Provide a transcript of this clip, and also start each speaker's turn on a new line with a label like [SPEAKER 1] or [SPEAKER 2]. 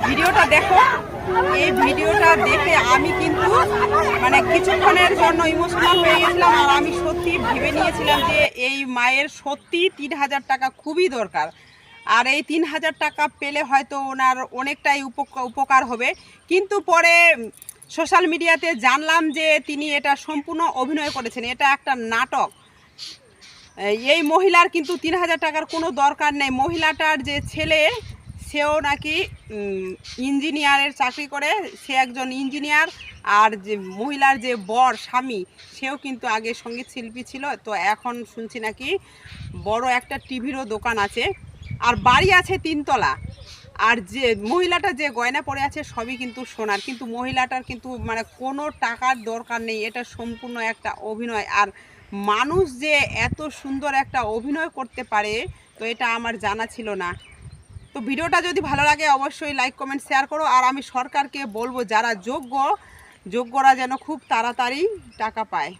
[SPEAKER 1] ভিডিওটা দেখো। এই ভিডিওটা দেখে আমি কিন্তু মানে কিছুক্ষণের জন্য ইমোশনাল হয়ে গেছিলাম। আর আমি সত্যি ভেবে নিয়েছিলাম যে এই মায়ের সত্যি 3,000 টাকা খুবই দরকার। আর এই 3,000 টাকা পেলে হয়তো ওনার অনেকটাই উপকার হবে। কিন্তু পরে সোশ্যাল মিডিয়াতে জানলাম যে তিনি এটা সম্পূর্ণ অভিনয় করেছেন, এটা একটা নাটক। এই মহিলার কিন্তু 3,000 টাকার কোনো দরকার নেই। মহিলাটার যে ছেলে, সেও নাকি ইঞ্জিনিয়ারের চাকরি করে, সে একজন ইঞ্জিনিয়ার। আর যে মহিলার যে বর স্বামী, সেও কিন্তু আগে সঙ্গীত শিল্পী ছিল, তো এখন শুনছি নাকি বড় একটা টিভিরও দোকান আছে, আর বাড়ি আছে 3 তলা। আর যে মহিলাটা যে গয়না পরে আছে সবই কিন্তু সোনার, কিন্তু মহিলাটার কিন্তু মানে কোনো টাকার দরকার নেই, এটা সম্পূর্ণ একটা অভিনয়। আর মানুষ যে এত সুন্দর একটা অভিনয় করতে পারে, তো এটা আমার জানা ছিল না। তো ভিডিওটা যদি ভালো লাগে অবশ্যই লাইক কমেন্ট শেয়ার করো। আর আমি সরকারকে বলবো যারা যোগ্যরা যেন খুব তাড়াতাড়ি টাকা পায়।